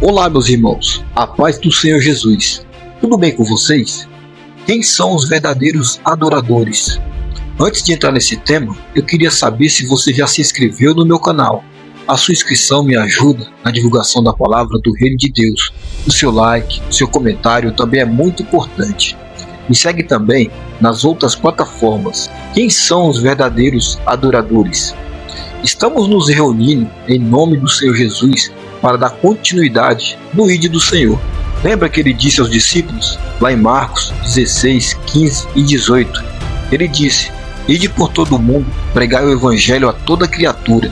Olá, meus irmãos, a paz do Senhor Jesus. Tudo bem com vocês? Quem são os verdadeiros adoradores? Antes de entrar nesse tema, eu queria saber se você já se inscreveu no meu canal. A sua inscrição me ajuda na divulgação da palavra do Reino de Deus. O seu like, o seu comentário também é muito importante. Me segue também nas outras plataformas. Quem são os verdadeiros adoradores? Estamos nos reunindo em nome do Senhor Jesus para dar continuidade no ID do Senhor. Lembra que ele disse aos discípulos, lá em Marcos 16, 15 e 18? Ele disse: ide por todo o mundo, pregai o evangelho a toda criatura.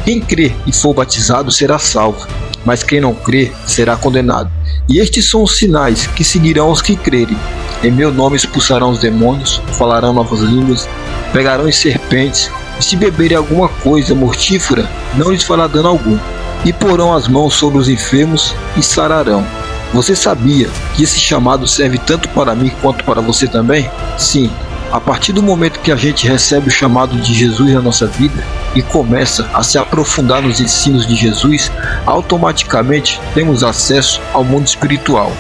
Quem crer e for batizado será salvo, mas quem não crer será condenado. E estes são os sinais que seguirão os que crerem. Em meu nome expulsarão os demônios, falarão novas línguas, pegarão em serpentes, e se beberem alguma coisa mortífera, não lhes fará dano algum. E porão as mãos sobre os enfermos e sararão. Você sabia que esse chamado serve tanto para mim quanto para você também? Sim, a partir do momento que a gente recebe o chamado de Jesus na nossa vida e começa a se aprofundar nos ensinos de Jesus, automaticamente temos acesso ao mundo espiritual.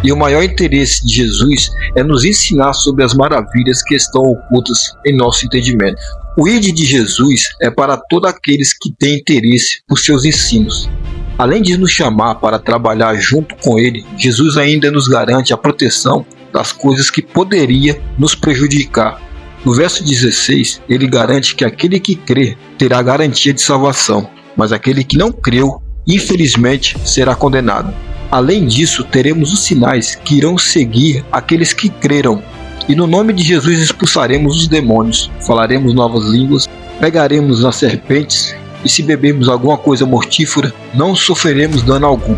E o maior interesse de Jesus é nos ensinar sobre as maravilhas que estão ocultas em nosso entendimento. O ID de Jesus é para todos aqueles que têm interesse por seus ensinos. Além de nos chamar para trabalhar junto com Ele, Jesus ainda nos garante a proteção das coisas que poderia nos prejudicar. No verso 16, ele garante que aquele que crê terá garantia de salvação, mas aquele que não creu, infelizmente, será condenado. Além disso, teremos os sinais que irão seguir aqueles que creram. E no nome de Jesus expulsaremos os demônios, falaremos novas línguas, pegaremos nas serpentes, e se bebermos alguma coisa mortífera, não sofreremos dano algum.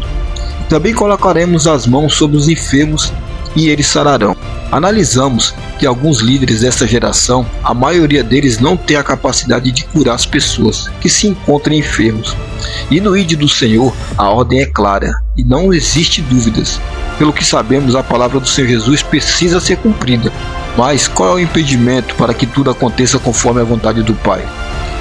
Também colocaremos as mãos sobre os enfermos e eles sararão. Analisamos que alguns líderes dessa geração, a maioria deles não tem a capacidade de curar as pessoas que se encontram enfermos. E no ID do Senhor, a ordem é clara e não existe dúvidas. Pelo que sabemos, a palavra do Senhor Jesus precisa ser cumprida. Mas qual é o impedimento para que tudo aconteça conforme a vontade do Pai?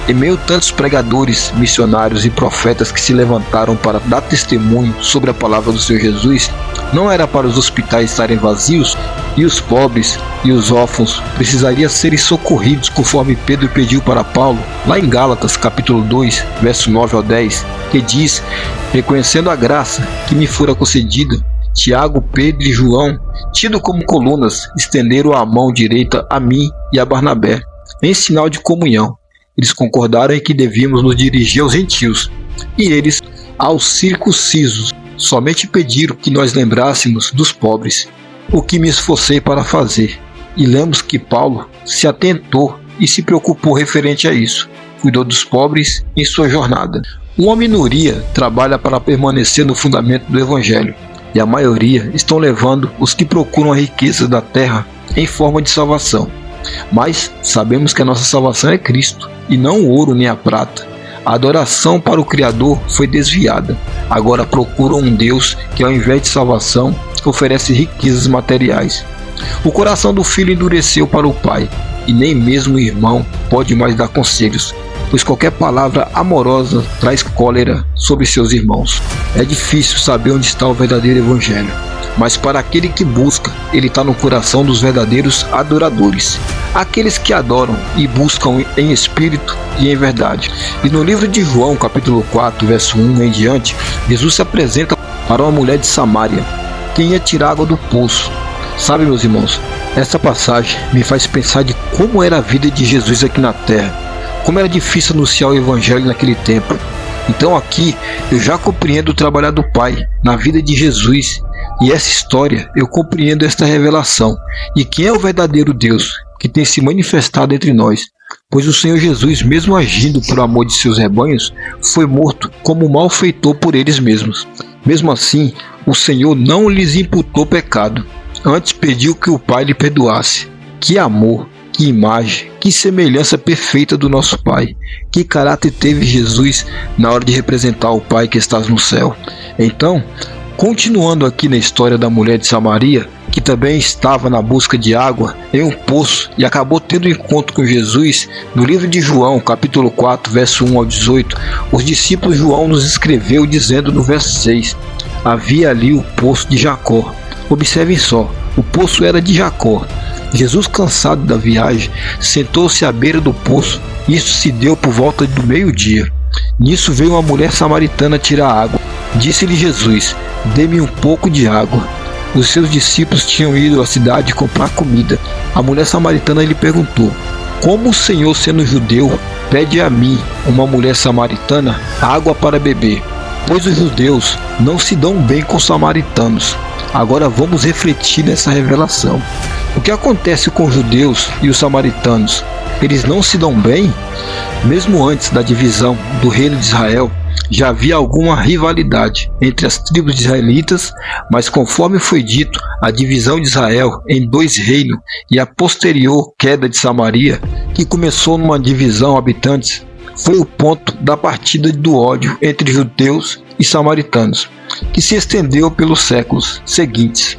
Em meio a tantos pregadores, missionários e profetas que se levantaram para dar testemunho sobre a palavra do Senhor Jesus, não era para os hospitais estarem vazios e os pobres e os órfãos precisariam serem socorridos, conforme Pedro pediu para Paulo, lá em Gálatas capítulo 2, verso 9 ao 10, que diz: reconhecendo a graça que me fora concedida, Tiago, Pedro e João, tido como colunas, estenderam a mão direita a mim e a Barnabé, em sinal de comunhão. Eles concordaram em que devíamos nos dirigir aos gentios, e eles, aos circuncisos, somente pediram que nós lembrássemos dos pobres, o que me esforcei para fazer. E lemos que Paulo se atentou e se preocupou referente a isso, cuidou dos pobres em sua jornada. Uma minoria trabalha para permanecer no fundamento do Evangelho, e a maioria estão levando os que procuram a riqueza da terra em forma de salvação. Mas sabemos que a nossa salvação é Cristo, e não o ouro nem a prata. A adoração para o Criador foi desviada. Agora procuram um Deus que, ao invés de salvação, oferece riquezas materiais. O coração do filho endureceu para o pai, e nem mesmo o irmão pode mais dar conselhos, pois qualquer palavra amorosa traz cólera sobre seus irmãos. É difícil saber onde está o verdadeiro evangelho, mas para aquele que busca, ele está no coração dos verdadeiros adoradores, aqueles que adoram e buscam em espírito e em verdade. E no livro de João, capítulo 4, verso 1 em diante, Jesus se apresenta para uma mulher de Samaria, que ia tirar água do poço. Sabe, meus irmãos, essa passagem me faz pensar de como era a vida de Jesus aqui na terra, como era difícil anunciar o evangelho naquele tempo. Então aqui eu já compreendo o trabalhar do Pai na vida de Jesus, e essa história eu compreendo esta revelação, e quem é o verdadeiro Deus que tem se manifestado entre nós, pois o Senhor Jesus, mesmo agindo por amor de seus rebanhos, foi morto como malfeitor por eles mesmos. Mesmo assim, o Senhor não lhes imputou pecado, antes pediu que o Pai lhe perdoasse. Que amor, que imagem, que semelhança perfeita do nosso Pai. Que caráter teve Jesus na hora de representar o Pai que estás no céu. Então, continuando aqui na história da mulher de Samaria, que também estava na busca de água em um poço e acabou tendo um encontro com Jesus, no livro de João, capítulo 4, verso 1 ao 18, os discípulos João nos escreveu dizendo no verso 6: Havia ali o poço de Jacó. Observem só, o poço era de Jacó. Jesus, cansado da viagem, sentou-se à beira do poço. Isso se deu por volta do meio-dia. Nisso veio uma mulher samaritana tirar água. Disse-lhe Jesus: dê-me um pouco de água. Os seus discípulos tinham ido à cidade comprar comida. A mulher samaritana lhe perguntou: como o Senhor, sendo judeu, pede a mim, uma mulher samaritana, água para beber? Pois os judeus não se dão bem com os samaritanos. Agora vamos refletir nessa revelação. O que acontece com os judeus e os samaritanos? Eles não se dão bem? Mesmo antes da divisão do reino de Israel, já havia alguma rivalidade entre as tribos de israelitas, mas conforme foi dito, a divisão de Israel em dois reinos e a posterior queda de Samaria, que começou numa divisão habitantes, foi o ponto da partida do ódio entre judeus e samaritanos, que se estendeu pelos séculos seguintes.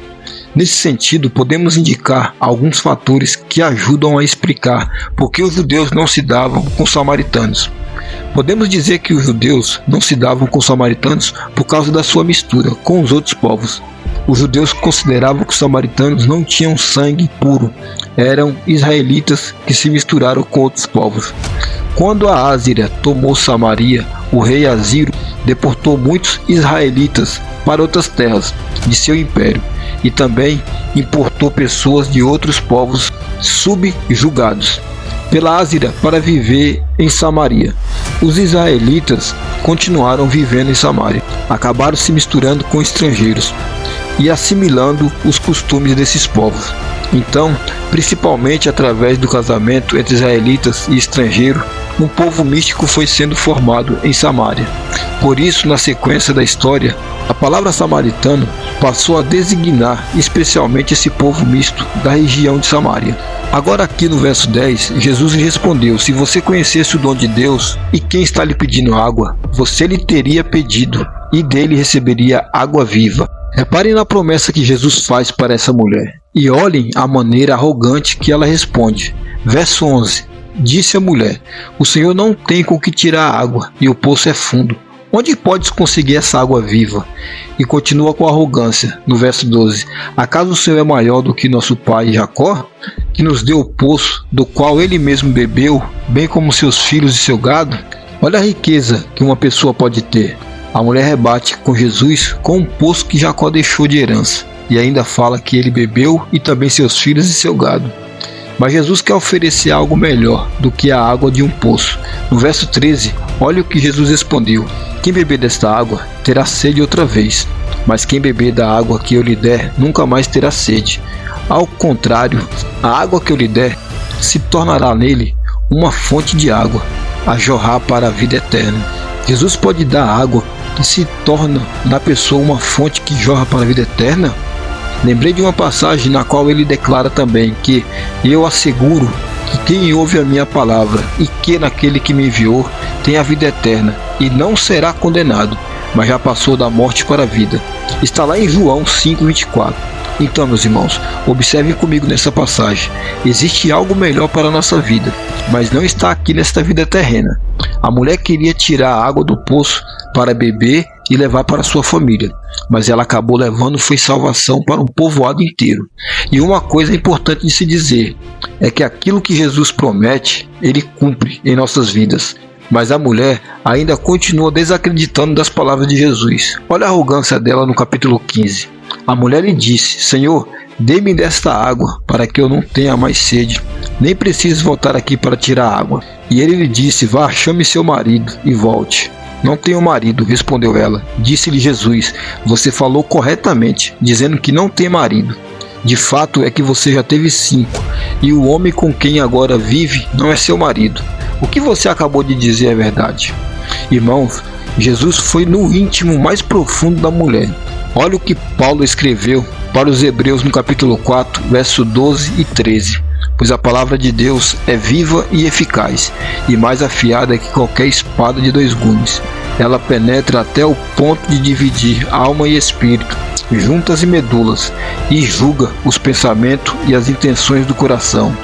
Nesse sentido, podemos indicar alguns fatores que ajudam a explicar por que os judeus não se davam com os samaritanos. Podemos dizer que os judeus não se davam com os samaritanos por causa da sua mistura com os outros povos. Os judeus consideravam que os samaritanos não tinham sangue puro, eram israelitas que se misturaram com outros povos. Quando a Assíria tomou Samaria, o rei Assírio deportou muitos israelitas para outras terras de seu império e também importou pessoas de outros povos subjugados pela Assíria para viver em Samaria. Os israelitas continuaram vivendo em Samaria, acabaram se misturando com estrangeiros e assimilando os costumes desses povos. Então, principalmente através do casamento entre israelitas e estrangeiros, um povo místico foi sendo formado em Samaria. Por isso, na sequência da história, a palavra samaritano passou a designar especialmente esse povo misto da região de Samaria. Agora aqui no verso 10, Jesus lhe respondeu: se você conhecesse o dom de Deus e quem está lhe pedindo água, você lhe teria pedido e dele receberia água viva. Reparem na promessa que Jesus faz para essa mulher e olhem a maneira arrogante que ela responde. Verso 11, disse a mulher: o Senhor não tem com que tirar água e o poço é fundo. Onde podes conseguir essa água viva? E continua com arrogância, no verso 12. Acaso o Senhor é maior do que nosso pai Jacó, que nos deu o poço, do qual ele mesmo bebeu, bem como seus filhos e seu gado? Olha a riqueza que uma pessoa pode ter. A mulher rebate com Jesus com um poço que Jacó deixou de herança, e ainda fala que ele bebeu e também seus filhos e seu gado. Mas Jesus quer oferecer algo melhor do que a água de um poço. No verso 13, olha o que Jesus respondeu: quem beber desta água terá sede outra vez, mas quem beber da água que eu lhe der nunca mais terá sede. Ao contrário, a água que eu lhe der se tornará nele uma fonte de água, a jorrar para a vida eterna. Jesus pode dar água que se torna na pessoa uma fonte que jorra para a vida eterna? Lembrei de uma passagem na qual ele declara também que eu asseguro que quem ouve a minha palavra e que naquele que me enviou tem a vida eterna e não será condenado, mas já passou da morte para a vida. Está lá em João 5:24. Então, meus irmãos, observem comigo nessa passagem. Existe algo melhor para a nossa vida, mas não está aqui nesta vida terrena. A mulher queria tirar a água do poço para beber e levar para sua família, mas ela acabou levando foi salvação para um povoado inteiro. E uma coisa importante de se dizer é que aquilo que Jesus promete, ele cumpre em nossas vidas. Mas a mulher ainda continua desacreditando das palavras de Jesus. Olha a arrogância dela no capítulo 15. A mulher lhe disse: Senhor, dê-me desta água para que eu não tenha mais sede, nem preciso voltar aqui para tirar água. E ele lhe disse: vá, chame seu marido e volte. Não tenho marido, respondeu ela. Disse-lhe Jesus: você falou corretamente, dizendo que não tem marido. De fato é que você já teve 5, e o homem com quem agora vive não é seu marido. O que você acabou de dizer é verdade. Irmãos, Jesus foi no íntimo mais profundo da mulher. Olha o que Paulo escreveu para os Hebreus no capítulo 4, verso 12 e 13. Pois a palavra de Deus é viva e eficaz, e mais afiada que qualquer espada de 2 gumes. Ela penetra até o ponto de dividir alma e espírito, juntas e medulas, e julga os pensamentos e as intenções do coração.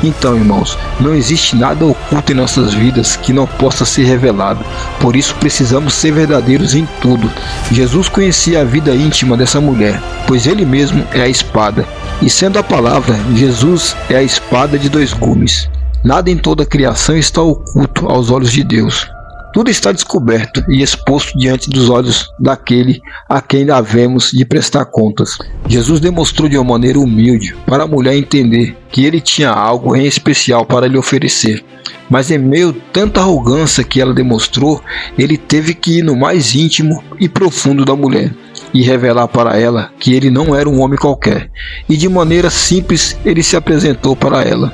Então, irmãos, não existe nada oculto em nossas vidas que não possa ser revelado. Por isso precisamos ser verdadeiros em tudo. Jesus conhecia a vida íntima dessa mulher, pois ele mesmo é a espada. E sendo a palavra, Jesus é a espada de dois gumes. Nada em toda a criação está oculto aos olhos de Deus. Tudo está descoberto e exposto diante dos olhos daquele a quem havemos de prestar contas. Jesus demonstrou de uma maneira humilde para a mulher entender que ele tinha algo em especial para lhe oferecer. Mas em meio a tanta arrogância que ela demonstrou, ele teve que ir no mais íntimo e profundo da mulher e revelar para ela que ele não era um homem qualquer. E de maneira simples ele se apresentou para ela.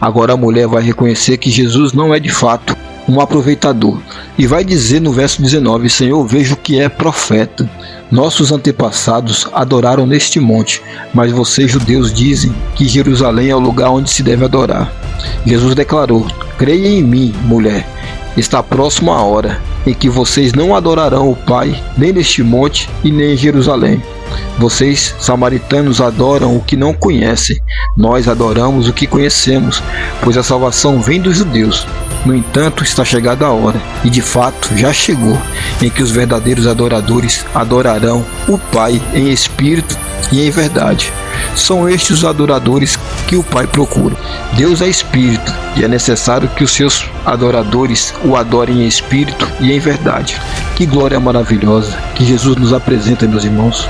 Agora a mulher vai reconhecer que Jesus não é de fato um aproveitador, e vai dizer no verso 19: Senhor, vejo que é profeta. Nossos antepassados adoraram neste monte, mas vocês judeus dizem que Jerusalém é o lugar onde se deve adorar. Jesus declarou: creia em mim, mulher, está próxima a hora em que vocês não adorarão o Pai nem neste monte e nem em Jerusalém. Vocês, samaritanos, adoram o que não conhecem. Nós adoramos o que conhecemos, pois a salvação vem dos judeus. No entanto, está chegada a hora, e de fato já chegou, em que os verdadeiros adoradores adorarão o Pai em espírito e em verdade. São estes os adoradores que o Pai procura. Deus é espírito, e é necessário que os seus adoradores o adorem em espírito e em verdade. Que glória maravilhosa que Jesus nos apresenta, meus irmãos.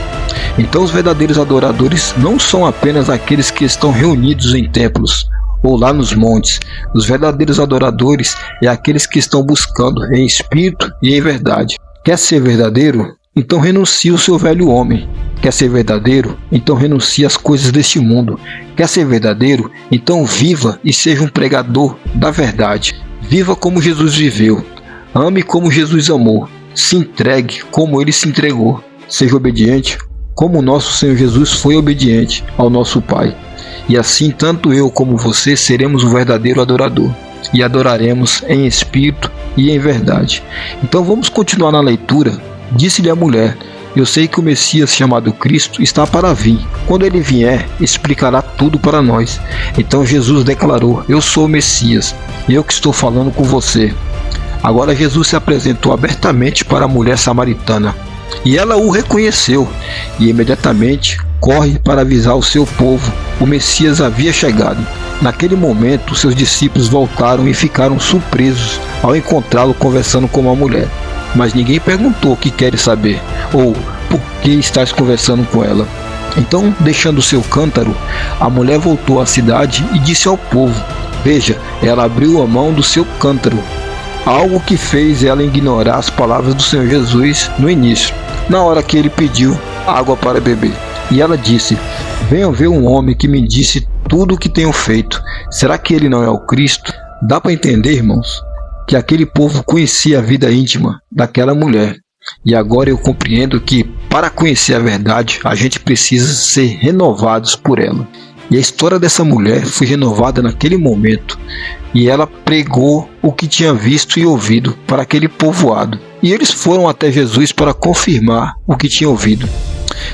Então os verdadeiros adoradores não são apenas aqueles que estão reunidos em templos ou lá nos montes. Os verdadeiros adoradores é aqueles que estão buscando em espírito e em verdade. Quer ser verdadeiro? Então renuncie o seu velho homem. Quer ser verdadeiro? Então renuncie às coisas deste mundo. Quer ser verdadeiro? Então viva e seja um pregador da verdade. Viva como Jesus viveu. Ame como Jesus amou. Se entregue como ele se entregou. Seja obediente como o nosso Senhor Jesus foi obediente ao nosso Pai. E assim, tanto eu como você seremos um verdadeiro adorador, e adoraremos em espírito e em verdade. Então vamos continuar na leitura. Disse-lhe a mulher: eu sei que o Messias chamado Cristo está para vir. Quando ele vier, explicará tudo para nós. Então Jesus declarou: eu sou o Messias, eu que estou falando com você. Agora Jesus se apresentou abertamente para a mulher samaritana, e ela o reconheceu, e imediatamente corre para avisar o seu povo: o Messias havia chegado. Naquele momento, seus discípulos voltaram e ficaram surpresos ao encontrá-lo conversando com uma mulher. Mas ninguém perguntou o que queres saber, ou por que estás conversando com ela. Então, deixando seu cântaro, a mulher voltou à cidade e disse ao povo: veja, ela abriu a mão do seu cântaro. Algo que fez ela ignorar as palavras do Senhor Jesus no início, na hora que ele pediu água para beber. E ela disse: venham ver um homem que me disse tudo o que tenho feito. Será que ele não é o Cristo? Dá para entender, irmãos, que aquele povo conhecia a vida íntima daquela mulher. E agora eu compreendo que para conhecer a verdade, a gente precisa ser renovados por ela. E a história dessa mulher foi renovada naquele momento. E ela pregou o que tinha visto e ouvido para aquele povoado. E eles foram até Jesus para confirmar o que tinham ouvido.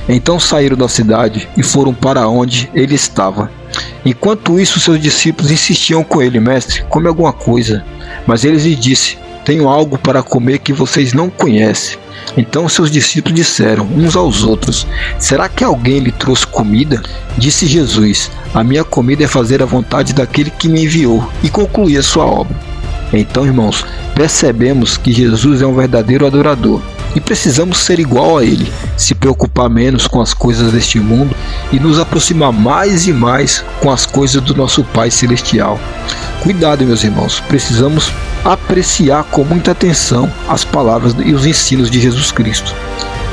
Então saíram da cidade e foram para onde ele estava. Enquanto isso, seus discípulos insistiam com ele: mestre, come alguma coisa. Mas ele lhes disse: tenho algo para comer que vocês não conhecem. Então seus discípulos disseram uns aos outros: será que alguém lhe trouxe comida? Disse Jesus: a minha comida é fazer a vontade daquele que me enviou e concluir a sua obra. Então, irmãos, percebemos que Jesus é um verdadeiro adorador e precisamos ser igual a ele, se preocupar menos com as coisas deste mundo e nos aproximar mais e mais com as coisas do nosso Pai Celestial. Cuidado, meus irmãos, precisamos apreciar com muita atenção as palavras e os ensinos de Jesus Cristo,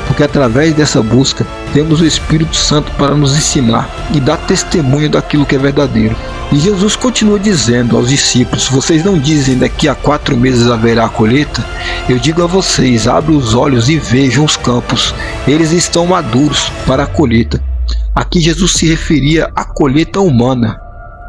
porque através dessa busca temos o Espírito Santo para nos ensinar e dar testemunho daquilo que é verdadeiro. E Jesus continua dizendo aos discípulos: vocês não dizem daqui a 4 meses haverá a colheita? Eu digo a vocês, abram os olhos e vejam os campos, eles estão maduros para a colheita. Aqui Jesus se referia à colheita humana.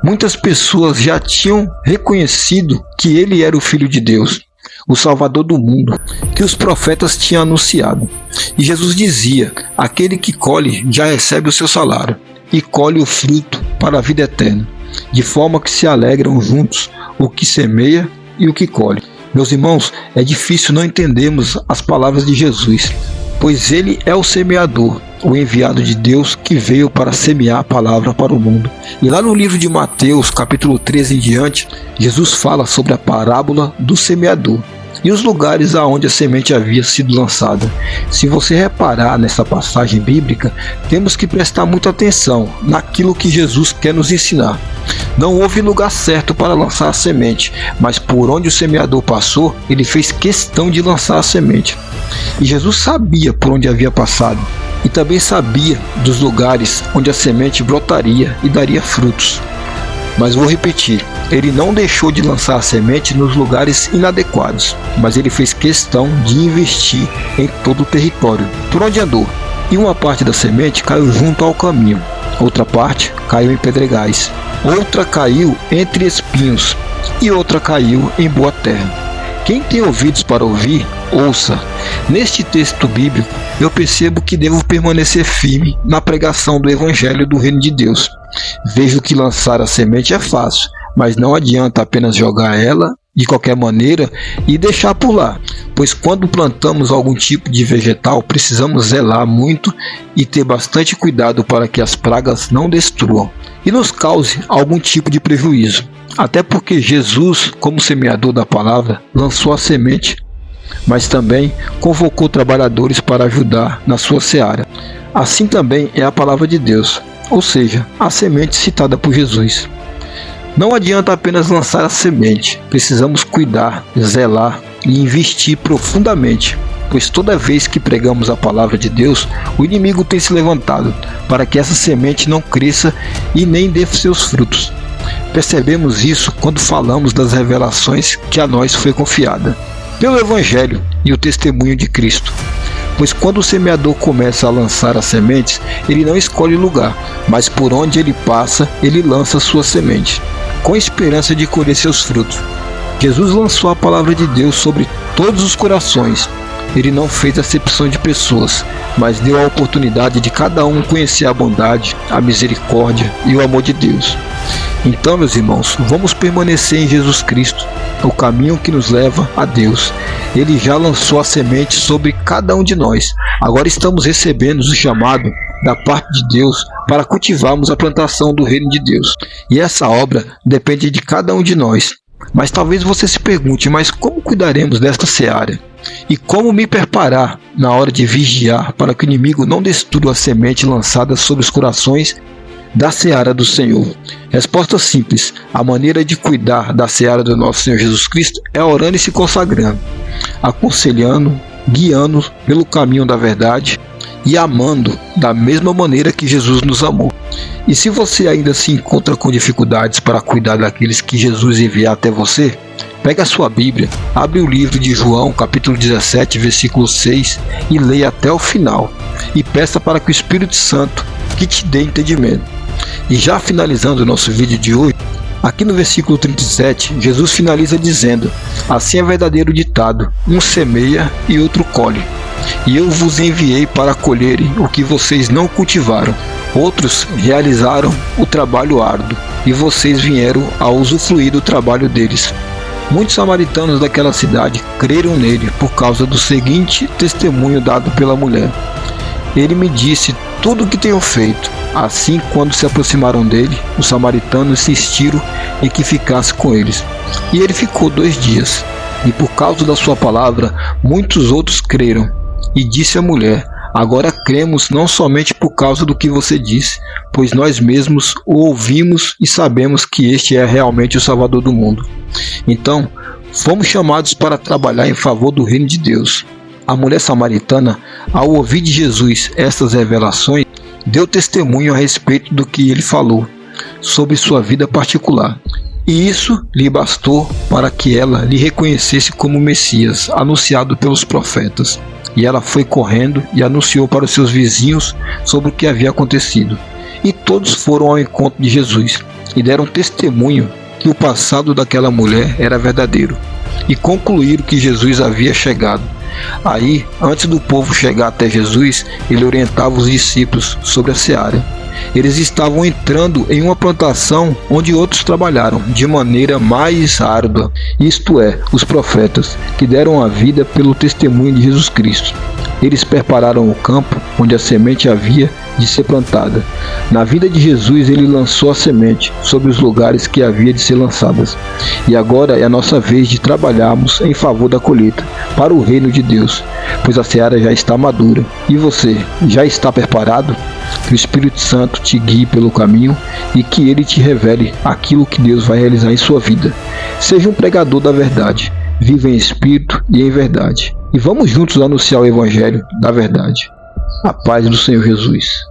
Muitas pessoas já tinham reconhecido que ele era o Filho de Deus, o Salvador do mundo, que os profetas tinham anunciado. E Jesus dizia: aquele que colhe já recebe o seu salário, e colhe o fruto para a vida eterna, de forma que se alegram juntos o que semeia e o que colhe. Meus irmãos, é difícil não entendermos as palavras de Jesus, pois ele é o semeador, o enviado de Deus que veio para semear a palavra para o mundo. E lá no livro de Mateus, capítulo 13 em diante, Jesus fala sobre a parábola do semeador e os lugares aonde a semente havia sido lançada. Se você reparar nessa passagem bíblica, temos que prestar muita atenção naquilo que Jesus quer nos ensinar. Não houve lugar certo para lançar a semente, mas por onde o semeador passou, ele fez questão de lançar a semente. E Jesus sabia por onde havia passado, e também sabia dos lugares onde a semente brotaria e daria frutos. Mas vou repetir, ele não deixou de lançar a semente nos lugares inadequados, mas ele fez questão de investir em todo o território por onde andou. E uma parte da semente caiu junto ao caminho, outra parte caiu em pedregais, outra caiu entre espinhos e outra caiu em boa terra. Quem tem ouvidos para ouvir, ouça. Neste texto bíblico, eu percebo que devo permanecer firme na pregação do Evangelho do Reino de Deus. Vejo que lançar a semente é fácil, mas não adianta apenas jogar ela de qualquer maneira e deixar por lá, pois quando plantamos algum tipo de vegetal, precisamos zelar muito e ter bastante cuidado para que as pragas não destruam e nos cause algum tipo de prejuízo. Até porque Jesus, como semeador da palavra, lançou a semente, mas também convocou trabalhadores para ajudar na sua seara. Assim também é a palavra de Deus, ou seja, a semente citada por Jesus. Não adianta apenas lançar a semente, precisamos cuidar, zelar e investir profundamente, pois toda vez que pregamos a palavra de Deus, o inimigo tem se levantado para que essa semente não cresça e nem dê seus frutos. Percebemos isso quando falamos das revelações que a nós foi confiada pelo Evangelho e o testemunho de Cristo. Pois quando o semeador começa a lançar as sementes, ele não escolhe lugar, mas por onde ele passa, ele lança sua semente, com a esperança de colher seus frutos. Jesus lançou a palavra de Deus sobre todos os corações. Ele não fez acepção de pessoas, mas deu a oportunidade de cada um conhecer a bondade, a misericórdia e o amor de Deus. Então, meus irmãos, vamos permanecer em Jesus Cristo, o caminho que nos leva a Deus. Ele já lançou a semente sobre cada um de nós. Agora estamos recebendo o chamado da parte de Deus para cultivarmos a plantação do reino de Deus. E essa obra depende de cada um de nós. Mas talvez você se pergunte, mas como cuidaremos desta seara? E como me preparar na hora de vigiar para que o inimigo não destrua a semente lançada sobre os corações da seara do Senhor? Resposta simples: a maneira de cuidar da seara do nosso Senhor Jesus Cristo é orando e se consagrando, aconselhando, guiando pelo caminho da verdade e amando da mesma maneira que Jesus nos amou. E se você ainda se encontra com dificuldades para cuidar daqueles que Jesus enviar até você, pega a sua Bíblia, abre o livro de João, capítulo 17, versículo 6 e leia até o final. E peça para que o Espírito Santo que te dê entendimento. E já finalizando o nosso vídeo de hoje, aqui no versículo 37, Jesus finaliza dizendo: assim é verdadeiro ditado, um semeia e outro colhe. E eu vos enviei para colherem o que vocês não cultivaram. Outros realizaram o trabalho árduo, e vocês vieram a usufruir do trabalho deles. Muitos samaritanos daquela cidade creram nele por causa do seguinte testemunho dado pela mulher: ele me disse tudo o que tenho feito. Assim, quando se aproximaram dele, os samaritanos insistiram em que ficasse com eles. E ele ficou 2 dias. E por causa da sua palavra, muitos outros creram. E disse a mulher: agora cremos não somente por causa do que você disse, pois nós mesmos o ouvimos e sabemos que este é realmente o Salvador do mundo. Então, fomos chamados para trabalhar em favor do reino de Deus. A mulher samaritana, ao ouvir de Jesus estas revelações, deu testemunho a respeito do que ele falou sobre sua vida particular. E isso lhe bastou para que ela lhe reconhecesse como Messias, anunciado pelos profetas. E ela foi correndo e anunciou para os seus vizinhos sobre o que havia acontecido. E todos foram ao encontro de Jesus e deram testemunho que o passado daquela mulher era verdadeiro. e concluíram que Jesus havia chegado. Aí, antes do povo chegar até Jesus, ele orientava os discípulos sobre a seara. Eles estavam entrando em uma plantação onde outros trabalharam de maneira mais árdua, isto é, os profetas, que deram a vida pelo testemunho de Jesus Cristo. Eles prepararam o campo onde a semente havia de ser plantada. Na vida de Jesus, ele lançou a semente sobre os lugares que havia de ser lançadas. E agora é a nossa vez de trabalharmos em favor da colheita, para o reino de Deus, pois a seara já está madura. E você, já está preparado? Que o Espírito Santo te guie pelo caminho e que ele te revele aquilo que Deus vai realizar em sua vida. Seja um pregador da verdade, viva em espírito e em verdade. E vamos juntos anunciar o Evangelho da verdade. A paz do Senhor Jesus.